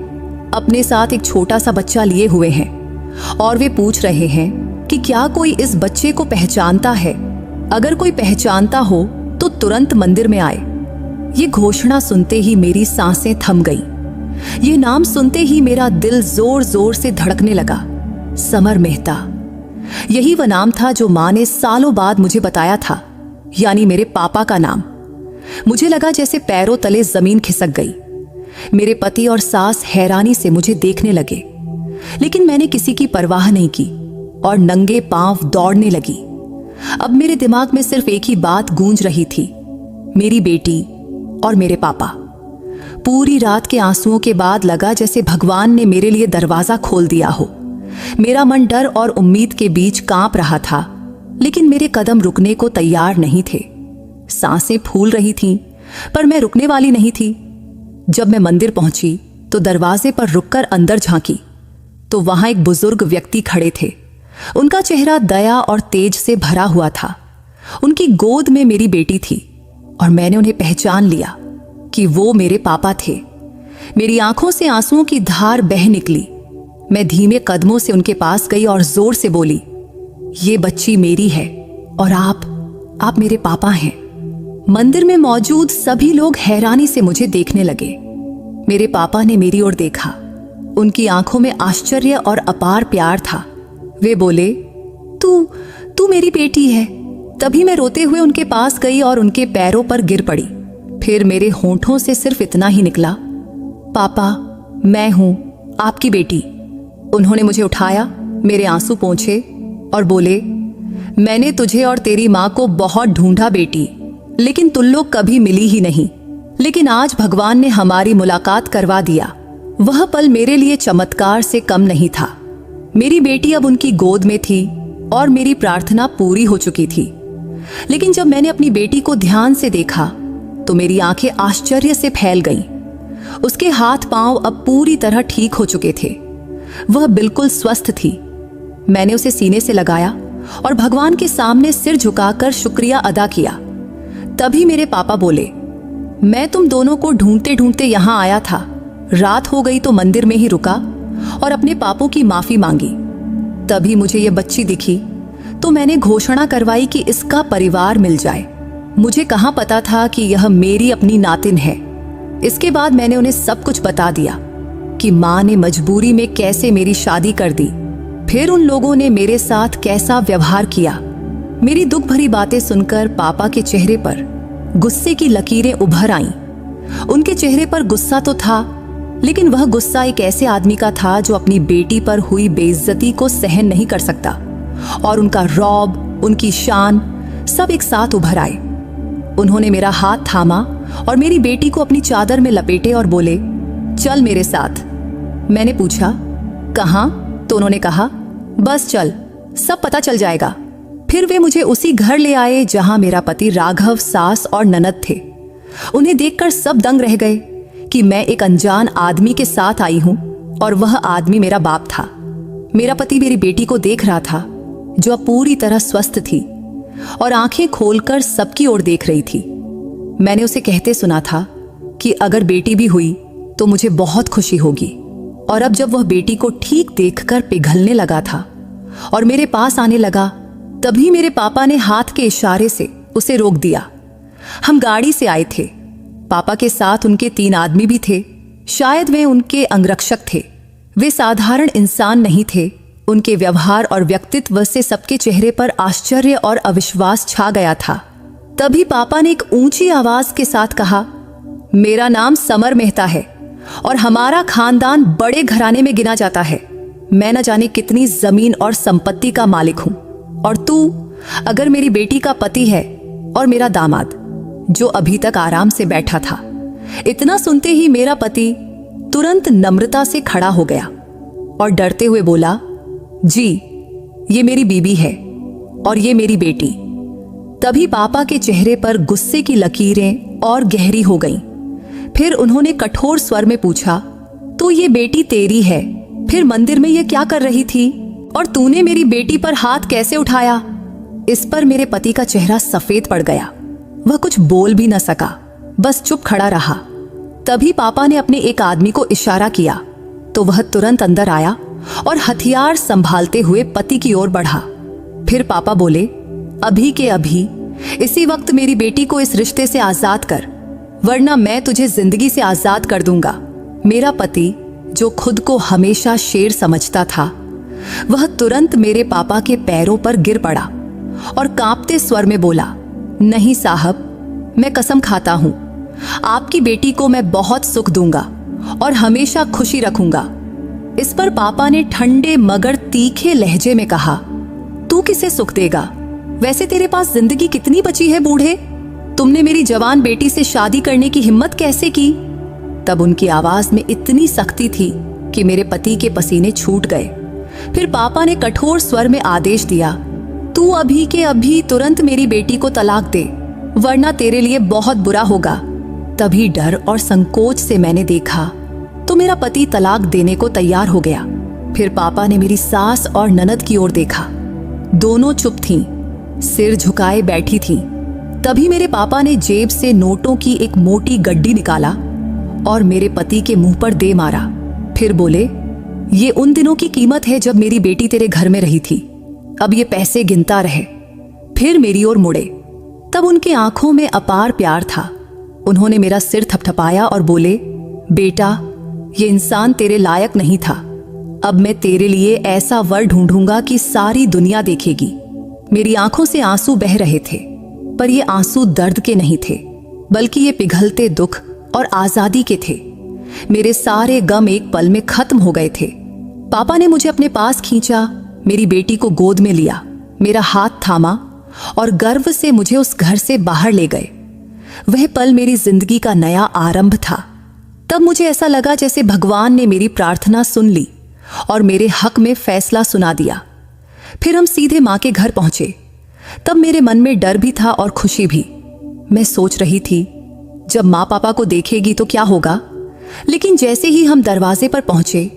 अपने साथ एक छोटा सा बच्चा लिए हुए हैं और वे पूछ रहे हैं कि क्या कोई इस बच्चे को पहचानता है? अगर कोई पहचानता हो तो तुरंत मंदिर में आए। ये घोषणा सुनते ही मेरी सांसें थम गई। ये नाम सुनते ही मेरा दिल जोर जोर से धड़कने लगा। समर मेहता, यही वह नाम था जो मां ने सालों बाद मुझे बताया था, यानी मेरे पापा का नाम। मुझे लगा जैसे पैरों तले जमीन खिसक गई। मेरे पति और सास हैरानी से मुझे देखने लगे, लेकिन मैंने किसी की परवाह नहीं की और नंगे पांव दौड़ने लगी। अब मेरे दिमाग में सिर्फ एक ही बात गूंज रही थी, मेरी बेटी और मेरे पापा। पूरी रात के आंसुओं के बाद लगा जैसे भगवान ने मेरे लिए दरवाजा खोल दिया हो। मेरा मन डर और उम्मीद के बीच कांप रहा था, लेकिन मेरे कदम रुकने को तैयार नहीं थे। सांसें फूल रही थीं, पर मैं रुकने वाली नहीं थी। जब मैं मंदिर पहुंची तो दरवाजे पर रुककर अंदर झांकी तो वहां एक बुजुर्ग व्यक्ति खड़े थे। उनका चेहरा दया और तेज से भरा हुआ था। उनकी गोद में मेरी बेटी थी और मैंने उन्हें पहचान लिया कि वो मेरे पापा थे। मेरी आंखों से आंसुओं की धार बह निकली। मैं धीमे कदमों से उनके पास गई और जोर से बोली, ये बच्ची मेरी है और आप मेरे पापा हैं। मंदिर में मौजूद सभी लोग हैरानी से मुझे देखने लगे। मेरे पापा ने मेरी ओर देखा। उनकी आंखों में आश्चर्य और अपार प्यार था। वे बोले, तू मेरी बेटी है। तभी मैं रोते हुए उनके पास गई और उनके पैरों पर गिर पड़ी। फिर मेरे होंठों से सिर्फ इतना ही निकला, पापा, मैं हूं आपकी बेटी। उन्होंने मुझे उठाया, मेरे आंसू पोंछे और बोले, मैंने तुझे और तेरी मां को बहुत ढूंढा बेटी, लेकिन तुम लोग कभी मिली ही नहीं। लेकिन आज भगवान ने हमारी मुलाकात करवा दिया। वह पल मेरे लिए चमत्कार से कम नहीं था। मेरी बेटी अब उनकी गोद में थी और मेरी प्रार्थना पूरी हो चुकी थी। लेकिन जब मैंने अपनी बेटी को ध्यान से देखा तो मेरी आंखें आश्चर्य से फैल गईं। उसके हाथ पांव अब पूरी तरह ठीक हो चुके थे। वह बिल्कुल स्वस्थ थी। मैंने उसे सीने से लगाया और भगवान के सामने सिर झुकाकर शुक्रिया अदा किया। तभी मेरे पापा बोले, मैं तुम दोनों को ढूंढते ढूंढते यहां आया था। रात हो गई तो मंदिर में ही रुका और अपने पापों की माफी मांगी। तभी मुझे ये बच्ची दिखी तो मैंने घोषणा करवाई कि इसका परिवार मिल जाए। मुझे कहाँ पता था कि यह मेरी अपनी नातिन है। इसके बाद मैंने उन्हें सब कुछ बता दिया कि माँ ने मजबूरी में कैसे मेरी शादी कर दी, फिर उन लोगों ने मेरे साथ कैसा व्यवहार किया। मेरी दुख भरी बातें सुनकर पापा के चेहरे पर गुस्से की लकीरें उभर आईं। उनके चेहरे पर गुस्सा तो था, लेकिन वह गुस्सा एक ऐसे आदमी का था जो अपनी बेटी पर हुई बेइज्जती को सहन नहीं कर सकता। और उनका रौब, उनकी शान सब एक साथ उभर आए। उन्होंने मेरा हाथ थामा और मेरी बेटी को अपनी चादर में लपेटे और बोले, चल मेरे साथ। मैंने पूछा, कहाँ? तो उन्होंने कहा, बस चल, सब पता चल जाएगा। फिर वे मुझे उसी घर ले आए जहां मेरा पति राघव, सास और ननद थे। उन्हें देखकर सब दंग रह गए कि मैं एक अनजान आदमी के साथ आई हूं और वह आदमी मेरा बाप था। मेरा पति मेरी बेटी को देख रहा था, जो अब पूरी तरह स्वस्थ थी और आंखें खोलकर सबकी ओर देख रही थी। मैंने उसे कहते सुना था कि अगर बेटी भी हुई तो मुझे बहुत खुशी होगी। और अब जब वह बेटी को ठीक देखकर पिघलने लगा था और मेरे पास आने लगा, तभी मेरे पापा ने हाथ के इशारे से उसे रोक दिया। हम गाड़ी से आए थे। पापा के साथ उनके 3 आदमी भी थे। शायद वे उनके अंगरक्षक थे। वे साधारण इंसान नहीं थे। उनके व्यवहार और व्यक्तित्व से सबके चेहरे पर आश्चर्य और अविश्वास छा गया था। तभी पापा ने एक ऊंची आवाज के साथ कहा, मेरा नाम समर मेहता है और हमारा खानदान बड़े घराने में गिना जाता है। मैं न जाने कितनी जमीन और संपत्ति का मालिक हूं, और तू अगर मेरी बेटी का पति है और मेरा दामाद, जो अभी तक आराम से बैठा था। इतना सुनते ही मेरा पति तुरंत नम्रता से खड़ा हो गया और डरते हुए बोला, जी, ये मेरी बीबी है और ये मेरी बेटी। तभी पापा के चेहरे पर गुस्से की लकीरें और गहरी हो गईं। फिर उन्होंने कठोर स्वर में पूछा, तो ये बेटी तेरी है, फिर मंदिर में ये क्या कर रही थी और तूने मेरी बेटी पर हाथ कैसे उठाया? इस पर मेरे पति का चेहरा सफेद पड़ गया। वह कुछ बोल भी न सका, बस चुप खड़ा रहा। तभी पापा ने अपने एक आदमी को इशारा किया तो वह तुरंत अंदर आया और हथियार संभालते हुए पति की ओर बढ़ा। फिर पापा बोले, अभी के अभी इसी वक्त मेरी बेटी को इस रिश्ते से आजाद कर, वरना मैं तुझे जिंदगी से आजाद कर दूंगा। मेरा पति, जो खुद को हमेशा शेर समझता था, वह तुरंत मेरे पापा के पैरों पर गिर पड़ा और कांपते स्वर में बोला, नहीं साहब, मैं कसम खाता हूं, आपकी बेटी को मैं बहुत सुख दूंगा और हमेशा खुशी रखूंगा। इस पर पापा ने ठंडे मगर तीखे लहजे में कहा, तू किसे सुख देगा? वैसे तेरे पास जिंदगी कितनी बची है बूढ़े? तुमने मेरी जवान बेटी से शादी करने की हिम्मत कैसे की? तब उनकी आवाज में इतनी सख्ती थी कि मेरे पति के पसीने छूट गए। फिर पापा ने कठोर स्वर में आदेश दिया, तू अभी के अभी तुरंत मेरी बेटी को तलाक दे, वरना तेरे लिए बहुत बुरा होगा। तभी डर और संकोच से मैंने देखा तो मेरा पति तलाक देने को तैयार हो गया। फिर पापा ने मेरी सास और ननद की ओर देखा। दोनों चुप थीं, सिर झुकाए बैठी थीं। तभी मेरे पापा ने जेब से नोटों की एक मोटी गड्डी निकाला और मेरे पति के मुंह पर दे मारा। फिर बोले, ये उन दिनों की कीमत है जब मेरी बेटी तेरे घर में रही थी, अब ये पैसे गिनता रहे। फिर मेरी ओर मुड़े। तब उनकी आंखों में अपार प्यार था। उन्होंने मेरा सिर थपथपाया और बोले, बेटा, ये इंसान तेरे लायक नहीं था। अब मैं तेरे लिए ऐसा वर ढूंढूंगा कि सारी दुनिया देखेगी। मेरी आंखों से आंसू बह रहे थे, पर ये आंसू दर्द के नहीं थे, बल्कि ये पिघलते दुख और आजादी के थे। मेरे सारे गम एक पल में खत्म हो गए थे। पापा ने मुझे अपने पास खींचा, मेरी बेटी को गोद में लिया, मेरा हाथ थामा और गर्व से मुझे उस घर से बाहर ले गए। वह पल मेरी जिंदगी का नया आरंभ था। तब मुझे ऐसा लगा जैसे भगवान ने मेरी प्रार्थना सुन ली और मेरे हक में फैसला सुना दिया। फिर हम सीधे माँ के घर पहुंचे। तब मेरे मन में डर भी था और खुशी भी। मैं सोच रही थी जब माँ पापा को देखेगी तो क्या होगा। लेकिन जैसे ही हम दरवाजे पर पहुंचे,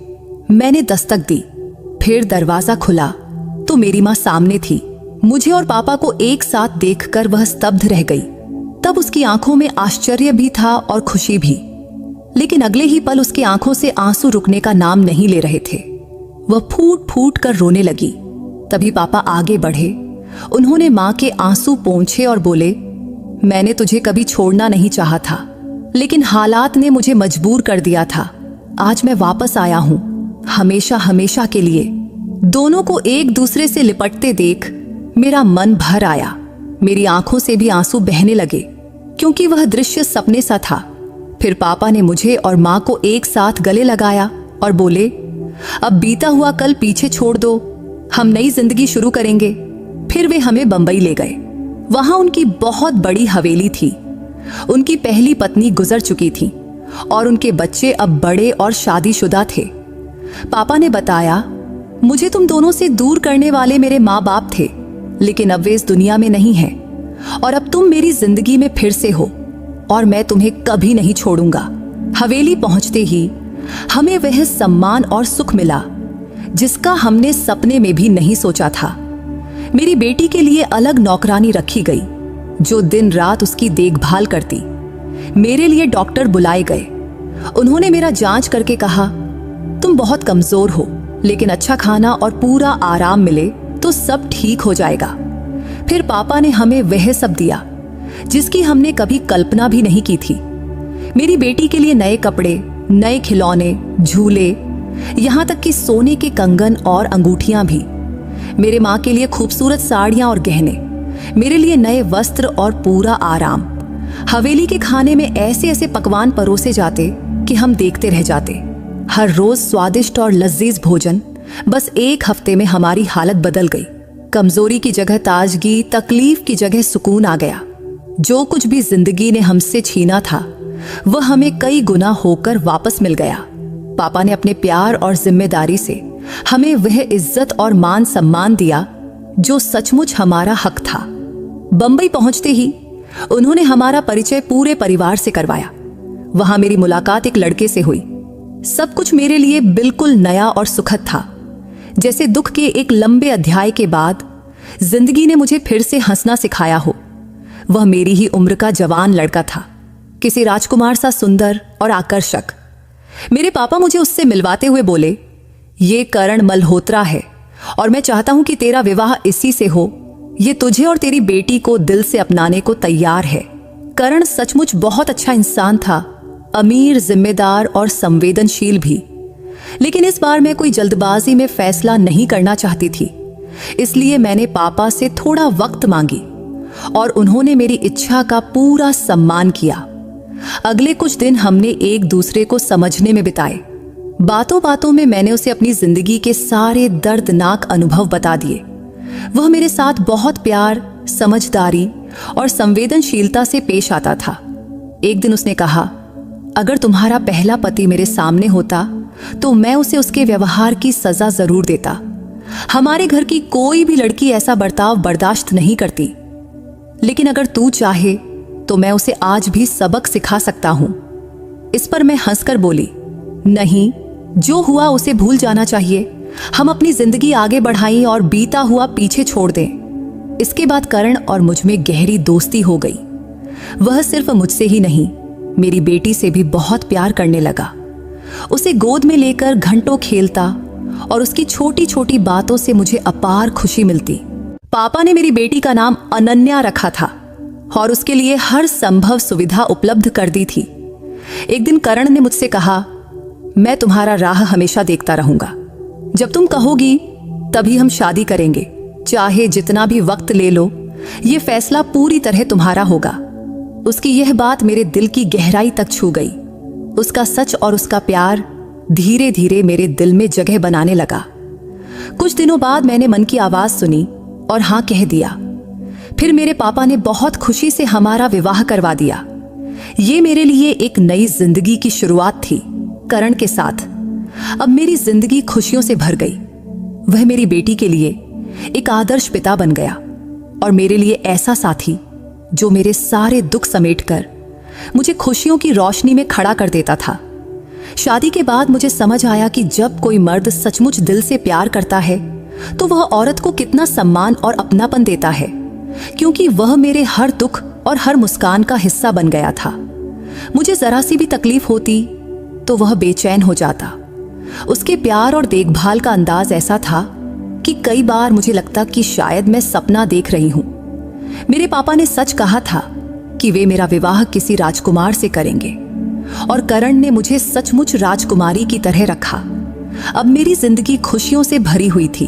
मैंने दस्तक दी। फिर दरवाजा खुला तो मेरी माँ सामने थी। मुझे और पापा को एक साथ देखकर वह स्तब्ध रह गई। तब उसकी आंखों में आश्चर्य भी था और खुशी भी, लेकिन अगले ही पल उसकी आंखों से आंसू रुकने का नाम नहीं ले रहे थे। वह फूट फूट कर रोने लगी। तभी पापा आगे बढ़े। उन्होंने माँ के आंसू पोंछे और बोले, मैंने तुझे कभी छोड़ना नहीं चाहा था, लेकिन हालात ने मुझे मजबूर कर दिया था। आज मैं वापस आया हूं, हमेशा हमेशा के लिए। दोनों को एक दूसरे से लिपटते देख मेरा मन भर आया। मेरी आंखों से भी आंसू बहने लगे, क्योंकि वह दृश्य सपने सा था। फिर पापा ने मुझे और माँ को एक साथ गले लगाया और बोले, अब बीता हुआ कल पीछे छोड़ दो, हम नई जिंदगी शुरू करेंगे। फिर वे हमें बंबई ले गए। वहां उनकी बहुत बड़ी हवेली थी। उनकी पहली पत्नी गुजर चुकी थी और उनके बच्चे अब बड़े और शादीशुदा थे। पापा ने बताया, मुझे तुम दोनों से दूर करने वाले मेरे माँ बाप थे, लेकिन अब वे इस दुनिया में नहीं हैं और अब तुम मेरी जिंदगी में फिर से हो और मैं तुम्हें कभी नहीं छोड़ूंगा। हवेली पहुंचते ही हमें वह सम्मान और सुख मिला जिसका हमने सपने में भी नहीं सोचा था। मेरी बेटी के लिए अलग नौकरानी रखी गई जो दिन रात उसकी देखभाल करती। मेरे लिए डॉक्टर बुलाए गए। उन्होंने मेरा जांच करके कहा, तुम बहुत कमजोर हो, लेकिन अच्छा खाना और पूरा आराम मिले तो सब ठीक हो जाएगा। फिर पापा ने हमें वह सब दिया जिसकी हमने कभी कल्पना भी नहीं की थी। मेरी बेटी के लिए नए कपड़े, नए खिलौने, झूले, यहाँ तक कि सोने के कंगन और अंगूठियां भी। मेरे माँ के लिए खूबसूरत साड़ियां और गहने, मेरे लिए नए वस्त्र और पूरा आराम। हवेली के खाने में ऐसे ऐसे पकवान परोसे जाते कि हम देखते रह जाते। हर रोज स्वादिष्ट और लजीज भोजन। बस एक हफ्ते में हमारी हालत बदल गई। कमजोरी की जगह ताजगी, तकलीफ की जगह सुकून आ गया। जो कुछ भी जिंदगी ने हमसे छीना था वह हमें कई गुना होकर वापस मिल गया। पापा ने अपने प्यार और जिम्मेदारी से हमें वह इज्जत और मान सम्मान दिया जो सचमुच हमारा हक था। बंबई पहुंचते ही उन्होंने हमारा परिचय पूरे परिवार से करवाया। वहां मेरी मुलाकात एक लड़के से हुई। सब कुछ मेरे लिए बिल्कुल नया और सुखद था। जैसे दुख के एक लंबे अध्याय के बाद जिंदगी ने मुझे फिर से हंसना सिखाया हो। वह मेरी ही उम्र का जवान लड़का था, किसी राजकुमार सा सुंदर और आकर्षक। मेरे पापा मुझे उससे मिलवाते हुए बोले, ये करण मल्होत्रा है और मैं चाहता हूं कि तेरा विवाह इसी से हो। ये तुझे और तेरी बेटी को दिल से अपनाने को तैयार है। करण सचमुच बहुत अच्छा इंसान था, अमीर, जिम्मेदार और संवेदनशील भी। लेकिन इस बार मैं कोई जल्दबाजी में फैसला नहीं करना चाहती थी, इसलिए मैंने पापा से थोड़ा वक्त मांगी और उन्होंने मेरी इच्छा का पूरा सम्मान किया। अगले कुछ दिन हमने एक दूसरे को समझने में बिताए। बातों बातों में मैंने उसे अपनी जिंदगी के सारे दर्दनाक अनुभव बता दिए। वह मेरे साथ बहुत प्यार, समझदारी और संवेदनशीलता से पेश आता था। एक दिन उसने कहा, अगर तुम्हारा पहला पति मेरे सामने होता तो मैं उसे उसके व्यवहार की सजा जरूर देता। हमारे घर की कोई भी लड़की ऐसा बर्ताव बर्दाश्त नहीं करती, लेकिन अगर तू चाहे तो मैं उसे आज भी सबक सिखा सकता हूं। इस पर मैं हंसकर बोली, नहीं, जो हुआ उसे भूल जाना चाहिए। हम अपनी जिंदगी आगे बढ़ाएं और बीता हुआ पीछे छोड़ दें। इसके बाद करण और मुझ में गहरी दोस्ती हो गई। वह सिर्फ मुझसे ही नहीं, मेरी बेटी से भी बहुत प्यार करने लगा। उसे गोद में लेकर घंटों खेलता और उसकी छोटी छोटी बातों से मुझे अपार खुशी मिलती। पापा ने मेरी बेटी का नाम अनन्या रखा था और उसके लिए हर संभव सुविधा उपलब्ध कर दी थी। एक दिन करण ने मुझसे कहा, मैं तुम्हारा राह हमेशा देखता रहूंगा। जब तुम कहोगी तभी हम शादी करेंगे। चाहे जितना भी वक्त ले लो, ये फैसला पूरी तरह तुम्हारा होगा। उसकी यह बात मेरे दिल की गहराई तक छू गई। उसका सच और उसका प्यार धीरे धीरे मेरे दिल में जगह बनाने लगा। कुछ दिनों बाद मैंने मन की आवाज सुनी और हाँ कह दिया। फिर मेरे पापा ने बहुत खुशी से हमारा विवाह करवा दिया। ये मेरे लिए एक नई जिंदगी की शुरुआत थी करण के साथ। अब मेरी जिंदगी खुशियों से भर गई। वह मेरी बेटी के लिए एक आदर्श पिता बन गया और मेरे लिए ऐसा साथी जो मेरे सारे दुख समेटकर मुझे खुशियों की रोशनी में खड़ा कर देता था। शादी के बाद मुझे समझ आया कि जब कोई मर्द सचमुच दिल से प्यार करता है तो वह औरत को कितना सम्मान और अपनापन देता है, क्योंकि वह मेरे हर दुख और हर मुस्कान का हिस्सा बन गया था। मुझे जरा सी भी तकलीफ होती तो वह बेचैन हो जाता। उसके प्यार और देखभाल का अंदाज ऐसा था कि कई बार मुझे लगता कि शायद मैं सपना देख रही हूं। मेरे पापा ने सच कहा था कि वे मेरा विवाह किसी राजकुमार से करेंगे और करण ने मुझे सचमुच राजकुमारी की तरह रखा। अब मेरी जिंदगी खुशियों से भरी हुई थी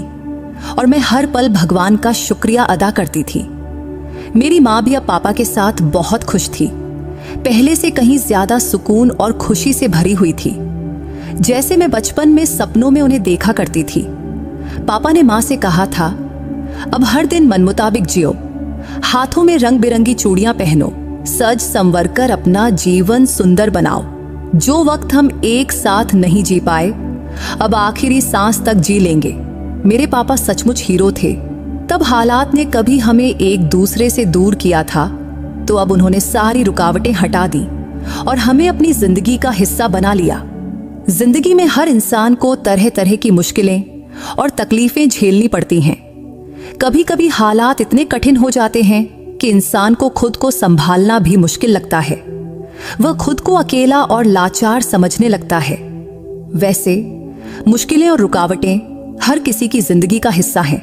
और मैं हर पल भगवान का शुक्रिया अदा करती थी। मेरी माँ भी अब पापा के साथ बहुत खुश थी, पहले से कहीं ज्यादा सुकून और खुशी से भरी हुई थी, जैसे मैं बचपन में सपनों में उन्हें देखा करती थी। पापा ने माँ से कहा था, अब हर दिन मन मुताबिक जियो, हाथों में रंग बिरंगी चूड़ियां पहनो, सज संवर कर अपना जीवन सुंदर बनाओ। जो वक्त हम एक साथ नहीं जी पाए, अब आखिरी सांस तक जी लेंगे। मेरे पापा सचमुच हीरो थे। तब हालात ने कभी हमें एक दूसरे से दूर किया था, तो अब उन्होंने सारी रुकावटें हटा दी और हमें अपनी जिंदगी का हिस्सा बना लिया। जिंदगी में हर इंसान को तरह तरह की मुश्किलें और तकलीफें झेलनी पड़ती हैं। कभी कभी हालात इतने कठिन हो जाते हैं कि इंसान को खुद को संभालना भी मुश्किल लगता है। वह खुद को अकेला और लाचार समझने लगता है। वैसे मुश्किलें और रुकावटें हर किसी की जिंदगी का हिस्सा हैं,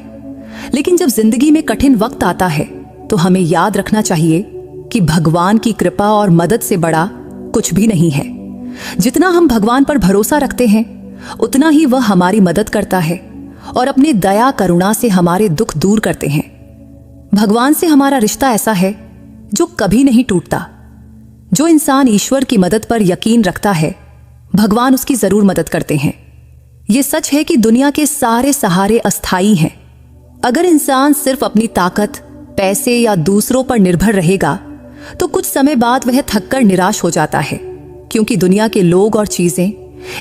लेकिन जब जिंदगी में कठिन वक्त आता है तो हमें याद रखना चाहिए कि भगवान की कृपा और मदद से बड़ा कुछ भी नहीं है। जितना हम भगवान पर भरोसा रखते हैं, उतना ही वह हमारी मदद करता है और अपने दया करुणा से हमारे दुख दूर करते हैं। भगवान से हमारा रिश्ता ऐसा है जो कभी नहीं टूटता। जो इंसान ईश्वर की मदद पर यकीन रखता है, भगवान उसकी जरूर मदद करते हैं। ये सच है कि दुनिया के सारे सहारे अस्थायी हैं। अगर इंसान सिर्फ अपनी ताकत, पैसे या दूसरों पर निर्भर रहेगा तो कुछ समय बाद वह थककर निराश हो जाता है, क्योंकि दुनिया के लोग और चीजें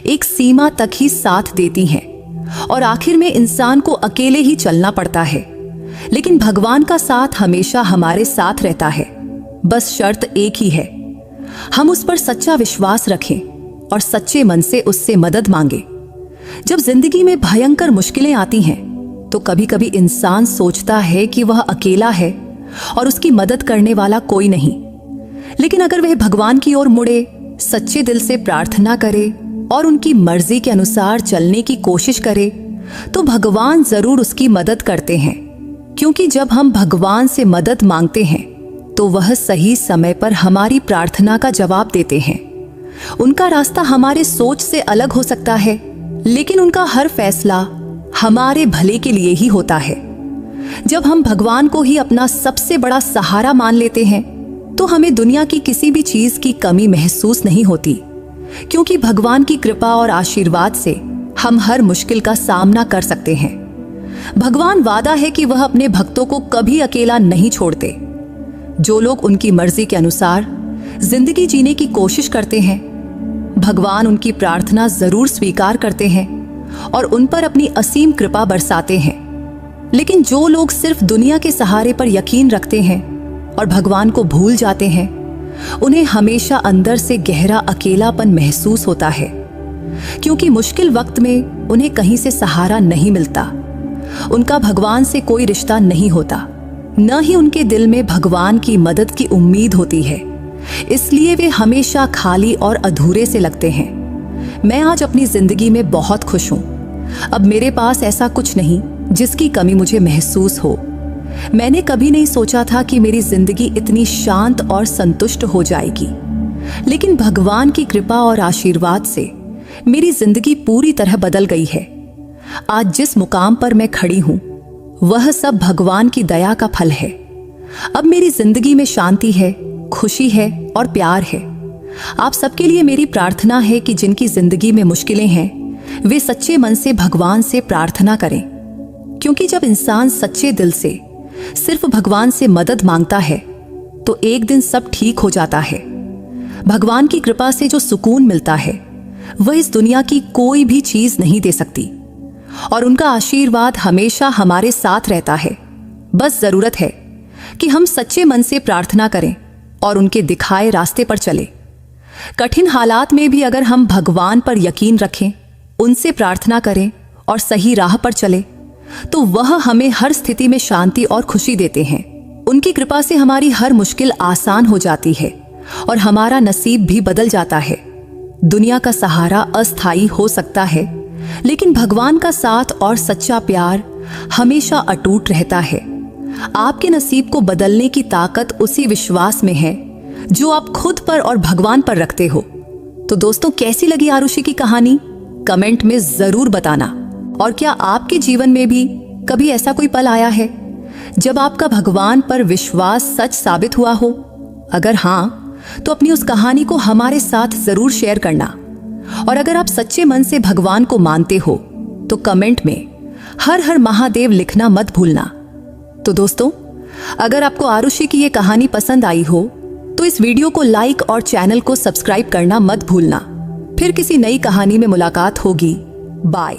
एक सीमा तक ही साथ देती हैं और आखिर में इंसान को अकेले ही चलना पड़ता है। लेकिन भगवान का साथ हमेशा हमारे साथ रहता है। बस शर्त एक ही है, हम उस पर सच्चा विश्वास रखें और सच्चे मन से उससे मदद मांगे। जब जिंदगी में भयंकर मुश्किलें आती हैं तो कभी कभी इंसान सोचता है कि वह अकेला है और उसकी मदद करने वाला कोई नहीं। लेकिन अगर वह भगवान की ओर मुड़े, सच्चे दिल से प्रार्थना करे और उनकी मर्जी के अनुसार चलने की कोशिश करे तो भगवान जरूर उसकी मदद करते हैं। क्योंकि जब हम भगवान से मदद मांगते हैं तो वह सही समय पर हमारी प्रार्थना का जवाब देते हैं। उनका रास्ता हमारे सोच से अलग हो सकता है, लेकिन उनका हर फैसला हमारे भले के लिए ही होता है। जब हम भगवान को ही अपना सबसे बड़ा सहारा मान लेते हैं तो हमें दुनिया की किसी भी चीज की कमी महसूस नहीं होती, क्योंकि भगवान की कृपा और आशीर्वाद से हम हर मुश्किल का सामना कर सकते हैं। भगवान वादा है कि वह अपने भक्तों को कभी अकेला नहीं छोड़ते। जो लोग उनकी मर्जी के अनुसार जिंदगी जीने की कोशिश करते हैं, भगवान उनकी प्रार्थना जरूर स्वीकार करते हैं और उन पर अपनी असीम कृपा बरसाते हैं। लेकिन जो लोग सिर्फ दुनिया के सहारे पर यकीन रखते हैं और भगवान को भूल जाते हैं, उन्हें हमेशा अंदर से गहरा अकेलापन महसूस होता है, क्योंकि मुश्किल वक्त में उन्हें कहीं से सहारा नहीं मिलता। उनका भगवान से कोई रिश्ता नहीं होता, न ही उनके दिल में भगवान की मदद की उम्मीद होती है। इसलिए वे हमेशा खाली और अधूरे से लगते हैं। मैं आज अपनी जिंदगी में बहुत खुश हूं। अब मेरे पास ऐसा कुछ नहीं जिसकी कमी मुझे महसूस हो। मैंने कभी नहीं सोचा था कि मेरी जिंदगी इतनी शांत और संतुष्ट हो जाएगी, लेकिन भगवान की कृपा और आशीर्वाद से मेरी जिंदगी पूरी तरह बदल गई है। आज जिस मुकाम पर मैं खड़ी हूं, वह सब भगवान की दया का फल है। अब मेरी जिंदगी में शांति है, खुशी है और प्यार है। आप सबके लिए मेरी प्रार्थना है कि जिनकी जिंदगी में मुश्किलें हैं, वे सच्चे मन से भगवान से प्रार्थना करें, क्योंकि जब इंसान सच्चे दिल से सिर्फ भगवान से मदद मांगता है तो एक दिन सब ठीक हो जाता है। भगवान की कृपा से जो सुकून मिलता है वह इस दुनिया की कोई भी चीज नहीं दे सकती, और उनका आशीर्वाद हमेशा हमारे साथ रहता है। बस जरूरत है कि हम सच्चे मन से प्रार्थना करें और उनके दिखाए रास्ते पर चले। कठिन हालात में भी अगर हम भगवान पर यकीन रखें, उनसे प्रार्थना करें और सही राह पर चले, तो वह हमें हर स्थिति में शांति और खुशी देते हैं। उनकी कृपा से हमारी हर मुश्किल आसान हो जाती है और हमारा नसीब भी बदल जाता है। दुनिया का सहारा अस्थायी हो सकता है, लेकिन भगवान का साथ और सच्चा प्यार हमेशा अटूट रहता है। आपके नसीब को बदलने की ताकत उसी विश्वास में है जो आप खुद पर और भगवान पर रखते हो। तो दोस्तों, कैसी लगी आरुषि की कहानी? कमेंट में जरूर बताना। और क्या आपके जीवन में भी कभी ऐसा कोई पल आया है जब आपका भगवान पर विश्वास सच साबित हुआ हो? अगर हाँ, तो अपनी उस कहानी को हमारे साथ जरूर शेयर करना। और अगर आप सच्चे मन से भगवान को मानते हो तो कमेंट में हर हर महादेव लिखना मत भूलना। तो दोस्तों, अगर आपको आरुषि की ये कहानी पसंद आई हो तो इस वीडियो को लाइक और चैनल को सब्सक्राइब करना मत भूलना। फिर किसी नई कहानी में मुलाकात होगी। बाय।